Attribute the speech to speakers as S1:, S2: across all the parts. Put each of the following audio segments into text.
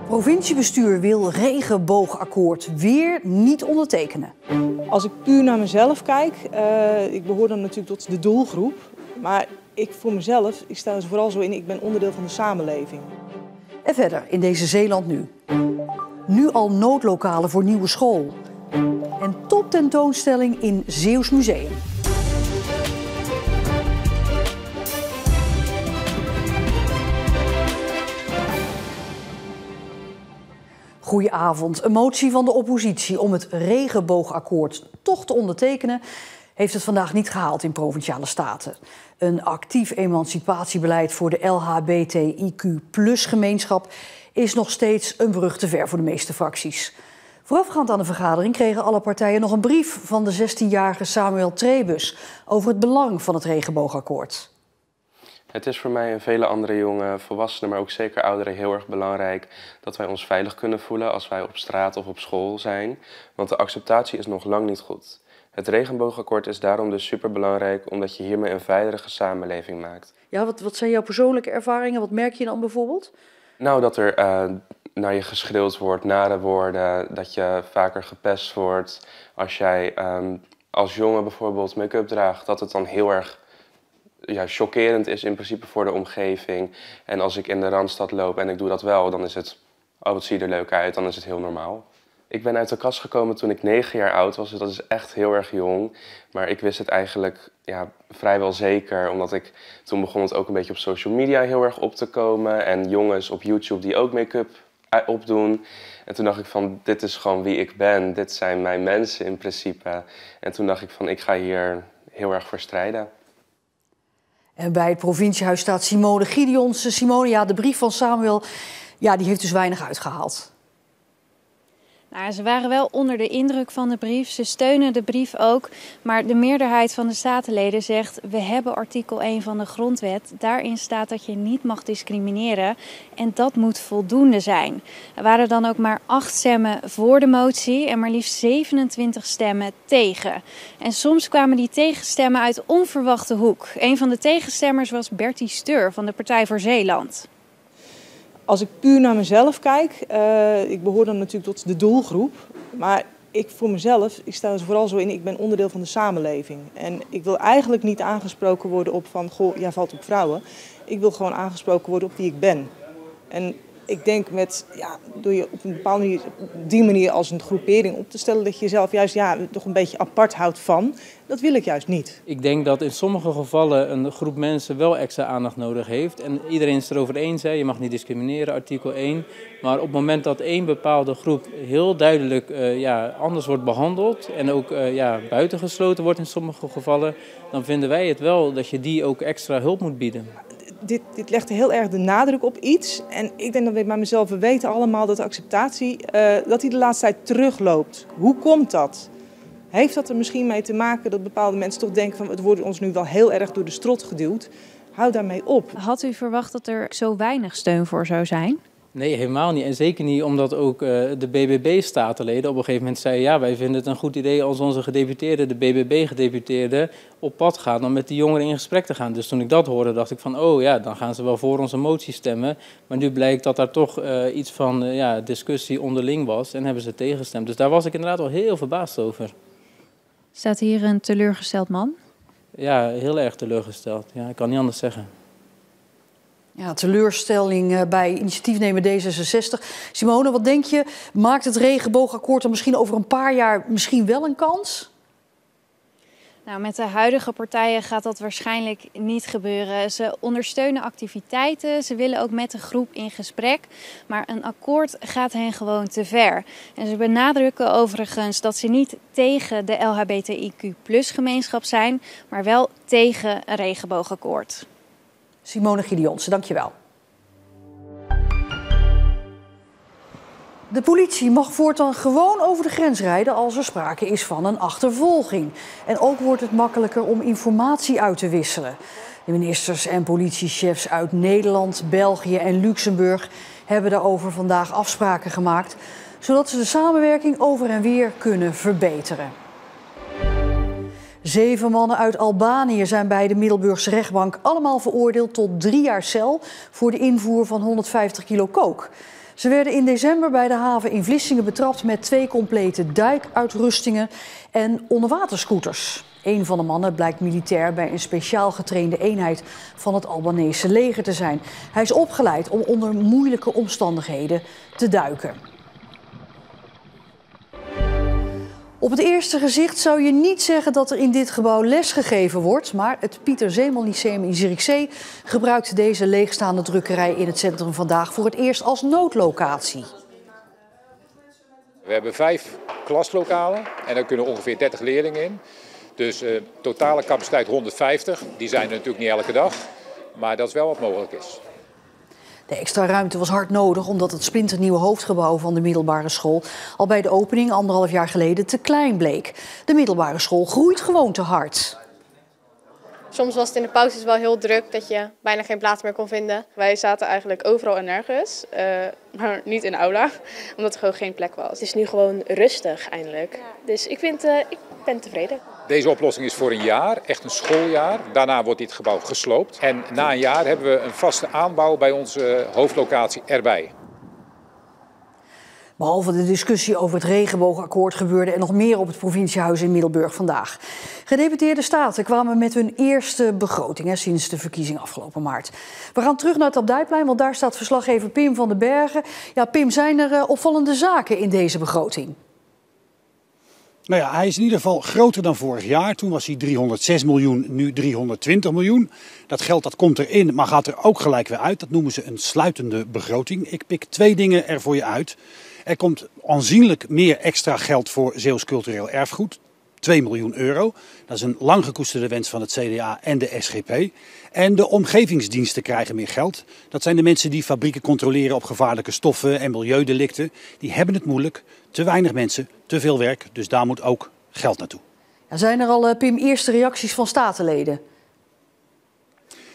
S1: Provinciebestuur wil regenboogakkoord weer niet ondertekenen.
S2: Als ik puur naar mezelf kijk, ik behoor dan natuurlijk tot de doelgroep. Maar ik voor mezelf, ik sta er vooral zo in, ik ben onderdeel van de samenleving.
S1: En verder in deze Zeeland nu. Nu al noodlokalen voor nieuwe school. En toptentoonstelling in Zeeuws Museum. Goedenavond. Een motie van de oppositie om het regenboogakkoord toch te ondertekenen heeft het vandaag niet gehaald in Provinciale Staten. Een actief emancipatiebeleid voor de LHBTIQ+-gemeenschap is nog steeds een brug te ver voor de meeste fracties. Voorafgaand aan de vergadering kregen alle partijen nog een brief van de 16-jarige Samuel Trebus over het belang van het regenboogakkoord.
S3: Het is voor mij en vele andere jonge volwassenen, maar ook zeker ouderen, heel erg belangrijk dat wij ons veilig kunnen voelen als wij op straat of op school zijn. Want de acceptatie is nog lang niet goed. Het regenboogakkoord is daarom dus superbelangrijk, omdat je hiermee een veilige samenleving maakt.
S1: Ja, wat zijn jouw persoonlijke ervaringen? Wat merk je dan bijvoorbeeld?
S3: Nou, dat er naar je geschreeuwd wordt, nare woorden, dat je vaker gepest wordt. Als jij als jongen bijvoorbeeld make-up draagt, dat het dan heel erg chockerend is in principe voor de omgeving. En als ik in de Randstad loop en ik doe dat wel, dan is het, oh wat zie je er leuk uit, dan is het heel normaal. Ik ben uit de kast gekomen toen ik 9 jaar oud was, dus dat is echt heel erg jong. Maar ik wist het eigenlijk vrijwel zeker, omdat toen begon het ook een beetje op social media heel erg op te komen. En jongens op YouTube die ook make-up opdoen. En toen dacht ik van, dit is gewoon wie ik ben, dit zijn mijn mensen in principe. En toen dacht ik van, ik ga hier heel erg voor strijden.
S1: En bij het provinciehuis staat Simone Gideons. Simone, de brief van Samuel, die heeft dus weinig uitgehaald.
S4: Nou, ze waren wel onder de indruk van de brief. Ze steunen de brief ook. Maar de meerderheid van de statenleden zegt, we hebben artikel 1 van de grondwet. Daarin staat dat je niet mag discrimineren. En dat moet voldoende zijn. Er waren dan ook maar 8 stemmen voor de motie en maar liefst 27 stemmen tegen. En soms kwamen die tegenstemmen uit onverwachte hoek. Een van de tegenstemmers was Bertie Steur van de Partij voor Zeeland.
S2: Als ik puur naar mezelf kijk, ik behoor dan natuurlijk tot de doelgroep. Maar ik voor mezelf, ik sta er vooral zo in, ik ben onderdeel van de samenleving. En ik wil eigenlijk niet aangesproken worden op van, goh, jij valt op vrouwen. Ik wil gewoon aangesproken worden op wie ik ben. En ik denk door je op een bepaalde manier, op die manier als een groepering op te stellen, dat je jezelf juist toch een beetje apart houdt van. Dat wil ik juist niet.
S5: Ik denk dat in sommige gevallen een groep mensen wel extra aandacht nodig heeft. En iedereen is het erover eens, je mag niet discrimineren, artikel 1. Maar op het moment dat één bepaalde groep heel duidelijk anders wordt behandeld en ook buitengesloten wordt in sommige gevallen, dan vinden wij het wel dat je die ook extra hulp moet bieden.
S2: Dit legt heel erg de nadruk op iets. En ik denk dat we bij mezelf, we weten allemaal dat de acceptatie, dat die de laatste tijd terugloopt. Hoe komt dat? Heeft dat er misschien mee te maken dat bepaalde mensen toch denken van, het wordt ons nu wel heel erg door de strot geduwd. Hou daarmee op.
S4: Had u verwacht dat er zo weinig steun voor zou zijn?
S5: Nee, helemaal niet. En zeker niet omdat ook de BBB-statenleden op een gegeven moment zeiden, wij vinden het een goed idee als onze gedeputeerden, de BBB-gedeputeerden, op pad gaan om met die jongeren in gesprek te gaan. Dus toen ik dat hoorde, dacht ik van, dan gaan ze wel voor onze motie stemmen. Maar nu blijkt dat daar toch iets van discussie onderling was en hebben ze tegengestemd. Dus daar was ik inderdaad wel heel verbaasd over.
S4: Staat hier een teleurgesteld man?
S5: Ja, heel erg teleurgesteld. Ja, ik kan niet anders zeggen.
S1: Ja, teleurstelling bij initiatiefnemer D66. Simone, wat denk je? Maakt het regenboogakkoord dan misschien over een paar jaar misschien wel een kans?
S4: Nou, met de huidige partijen gaat dat waarschijnlijk niet gebeuren. Ze ondersteunen activiteiten, ze willen ook met de groep in gesprek. Maar een akkoord gaat hen gewoon te ver. En ze benadrukken overigens dat ze niet tegen de LHBTIQ+-gemeenschap zijn, maar wel tegen een regenboogakkoord.
S1: Simone Gideonse, dankjewel. De politie mag voortaan gewoon over de grens rijden als er sprake is van een achtervolging. En ook wordt het makkelijker om informatie uit te wisselen. De ministers en politiechefs uit Nederland, België en Luxemburg hebben daarover vandaag afspraken gemaakt, zodat ze de samenwerking over en weer kunnen verbeteren. 7 mannen uit Albanië zijn bij de Middelburgse rechtbank allemaal veroordeeld tot 3 jaar cel voor de invoer van 150 kilo coke. Ze werden in december bij de haven in Vlissingen betrapt met 2 complete duikuitrustingen en onderwaterscooters. Een van de mannen blijkt militair bij een speciaal getrainde eenheid van het Albanese leger te zijn. Hij is opgeleid om onder moeilijke omstandigheden te duiken. Op het eerste gezicht zou je niet zeggen dat er in dit gebouw les gegeven wordt, maar het Pieter Zeeman Lyceum in Zierikzee gebruikt deze leegstaande drukkerij in het centrum vandaag voor het eerst als noodlocatie.
S6: We hebben 5 klaslokalen en daar kunnen ongeveer 30 leerlingen in. Dus totale capaciteit 150, die zijn er natuurlijk niet elke dag, maar dat is wel wat mogelijk is.
S1: De extra ruimte was hard nodig omdat het splinternieuwe hoofdgebouw van de middelbare school al bij de opening 1,5 jaar geleden te klein bleek. De middelbare school groeit gewoon te hard.
S7: Soms was het in de pauzes wel heel druk dat je bijna geen plaats meer kon vinden. Wij zaten eigenlijk overal en nergens, maar niet in de aula, omdat er gewoon geen plek was.
S8: Het is nu gewoon rustig eindelijk. Dus ik ben tevreden.
S6: Deze oplossing is voor een jaar, echt een schooljaar. Daarna wordt dit gebouw gesloopt. En na een jaar hebben we een vaste aanbouw bij onze hoofdlocatie erbij.
S1: Behalve de discussie over het regenboogakkoord gebeurde er nog meer op het provinciehuis in Middelburg vandaag. Gedeputeerde staten kwamen met hun eerste begroting sinds de verkiezing afgelopen maart. We gaan terug naar het Abdijplein, want daar staat verslaggever Pim van den Bergen. Ja, Pim, zijn er opvallende zaken in deze begroting?
S9: Nou ja, hij is in ieder geval groter dan vorig jaar. Toen was hij 306 miljoen, nu 320 miljoen. Dat geld dat komt erin, maar gaat er ook gelijk weer uit. Dat noemen ze een sluitende begroting. Ik pik 2 dingen er voor je uit. Er komt aanzienlijk meer extra geld voor Zeeuws cultureel erfgoed. 2 miljoen euro. Dat is een lang gekoesterde wens van het CDA en de SGP. En de omgevingsdiensten krijgen meer geld. Dat zijn de mensen die fabrieken controleren op gevaarlijke stoffen en milieudelicten. Die hebben het moeilijk. Te weinig mensen, te veel werk. Dus daar moet ook geld naartoe.
S1: Ja, zijn er al, Pim, eerste reacties van statenleden?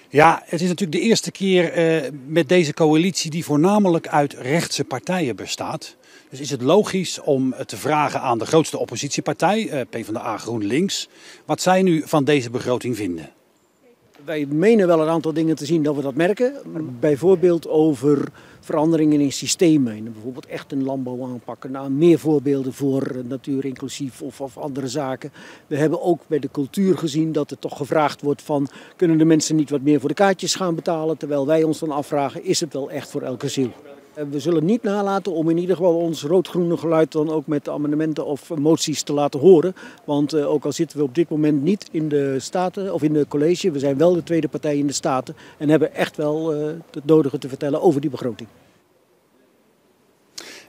S9: Ja, het is natuurlijk de eerste keer met deze coalitie die voornamelijk uit rechtse partijen bestaat. Dus is het logisch om te vragen aan de grootste oppositiepartij, PvdA GroenLinks, wat zij nu van deze begroting vinden.
S10: Wij menen wel een aantal dingen te zien dat we dat merken. Bijvoorbeeld over veranderingen in systemen. Bijvoorbeeld echt een landbouw aanpakken. Nou, meer voorbeelden voor natuur inclusief of andere zaken. We hebben ook bij de cultuur gezien dat er toch gevraagd wordt van, kunnen de mensen niet wat meer voor de kaartjes gaan betalen? Terwijl wij ons dan afvragen, is het wel echt voor elke ziel? We zullen niet nalaten om in ieder geval ons rood-groene geluid dan ook met amendementen of moties te laten horen. Want ook al zitten we op dit moment niet in de Staten of in de college, we zijn wel de tweede partij in de Staten en hebben echt wel het nodige te vertellen over die begroting.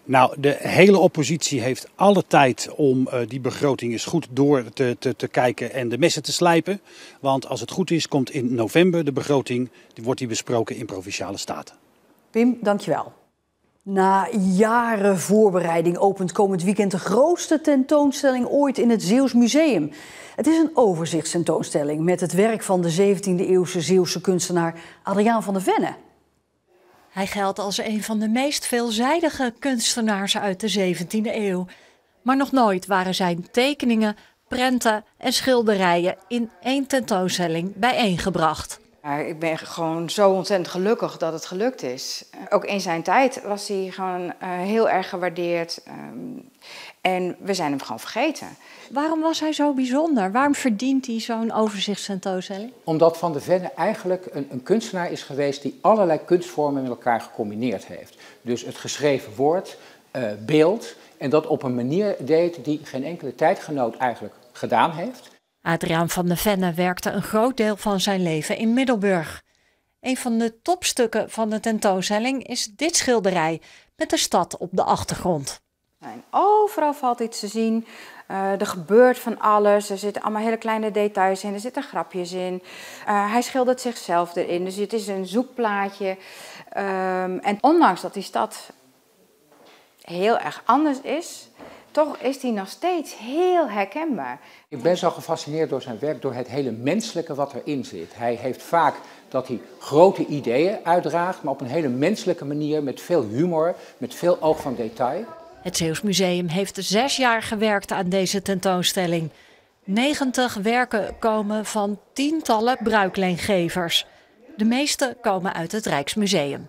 S9: Nou, de hele oppositie heeft alle tijd om die begroting eens goed door te kijken en de messen te slijpen. Want als het goed is, komt in november de begroting, wordt die besproken in Provinciale Staten.
S1: Pim, dankjewel. Na jaren voorbereiding opent komend weekend de grootste tentoonstelling ooit in het Zeeuws Museum. Het is een overzichtstentoonstelling met het werk van de 17e-eeuwse Zeeuwse kunstenaar Adriaan van der Venne.
S11: Hij geldt als een van de meest veelzijdige kunstenaars uit de 17e eeuw. Maar nog nooit waren zijn tekeningen, prenten en schilderijen in één tentoonstelling bijeengebracht.
S12: Ik ben gewoon zo ontzettend gelukkig dat het gelukt is. Ook in zijn tijd was hij gewoon heel erg gewaardeerd. En we zijn hem gewoon vergeten.
S11: Waarom was hij zo bijzonder? Waarom verdient hij zo'n overzichtstentoonstelling?
S13: Omdat Van der Venne eigenlijk een kunstenaar is geweest die allerlei kunstvormen met elkaar gecombineerd heeft. Dus het geschreven woord, beeld en dat op een manier deed die geen enkele tijdgenoot eigenlijk gedaan heeft.
S11: Adriaan van der Venne werkte een groot deel van zijn leven in Middelburg. Een van de topstukken van de tentoonstelling is dit schilderij met de stad op de achtergrond.
S12: En overal valt iets te zien. Er gebeurt van alles. Er zitten allemaal hele kleine details in. Er zitten grapjes in. Hij schildert zichzelf erin. Dus het is een zoekplaatje. En ondanks dat die stad heel erg anders is, toch is die nog steeds heel herkenbaar.
S13: Ik ben zo gefascineerd door zijn werk, door het hele menselijke wat erin zit. Hij heeft vaak dat hij grote ideeën uitdraagt, maar op een hele menselijke manier, met veel humor, met veel oog van detail.
S11: Het Zeeuws Museum heeft 6 jaar gewerkt aan deze tentoonstelling. 90 werken komen van tientallen bruikleengevers. De meeste komen uit het Rijksmuseum.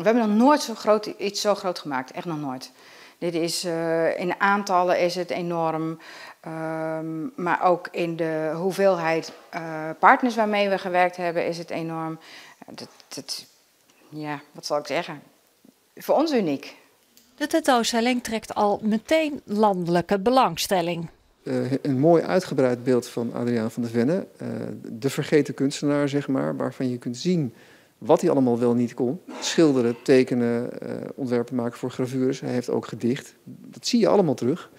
S12: We hebben nog nooit iets zo groot gemaakt, echt nog nooit. Dit is, in aantallen is het enorm, maar ook in de hoeveelheid partners waarmee we gewerkt hebben is het enorm. Ja, wat zal ik zeggen? Voor ons uniek.
S11: De tentoonstelling trekt al meteen landelijke belangstelling.
S14: Een mooi uitgebreid beeld van Adriaan van der Venne. De vergeten kunstenaar, zeg maar, waarvan je kunt zien wat hij allemaal wel niet kon. Schilderen, tekenen, ontwerpen maken voor gravures. Hij heeft ook gedicht. Dat zie je allemaal terug.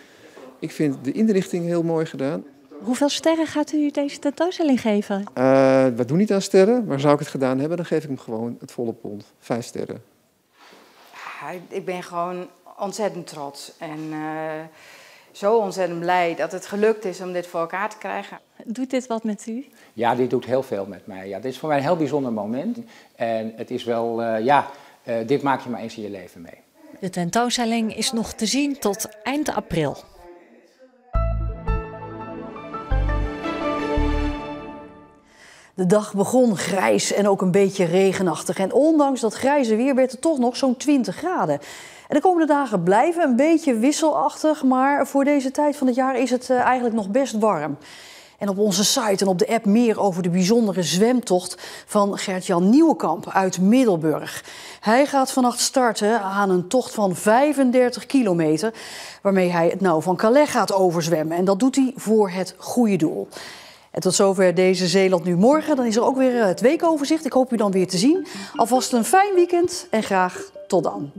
S14: Ik vind de inrichting heel mooi gedaan.
S11: Hoeveel sterren gaat u deze tentoonstelling geven?
S14: We doen niet aan sterren, maar zou ik het gedaan hebben, dan geef ik hem gewoon het volle pond. 5 sterren.
S12: Ik ben gewoon ontzettend trots en zo ontzettend blij dat het gelukt is om dit voor elkaar te krijgen.
S11: Doet dit wat met u?
S13: Ja, dit doet heel veel met mij. Ja, dit is voor mij een heel bijzonder moment. En het is wel, dit maak je maar eens in je leven mee.
S11: De tentoonstelling is nog te zien tot eind april.
S1: De dag begon grijs en ook een beetje regenachtig. En ondanks dat grijze weer werd het toch nog zo'n 20 graden. En de komende dagen blijven een beetje wisselachtig, maar voor deze tijd van het jaar is het eigenlijk nog best warm. En op onze site en op de app meer over de bijzondere zwemtocht van Gert-Jan Nieuwenkamp uit Middelburg. Hij gaat vannacht starten aan een tocht van 35 kilometer, waarmee hij het Nauw van Calais gaat overzwemmen. En dat doet hij voor het goede doel. En tot zover deze Zeeland Nu Morgen. Dan is er ook weer het weekoverzicht. Ik hoop u dan weer te zien. Alvast een fijn weekend en graag tot dan.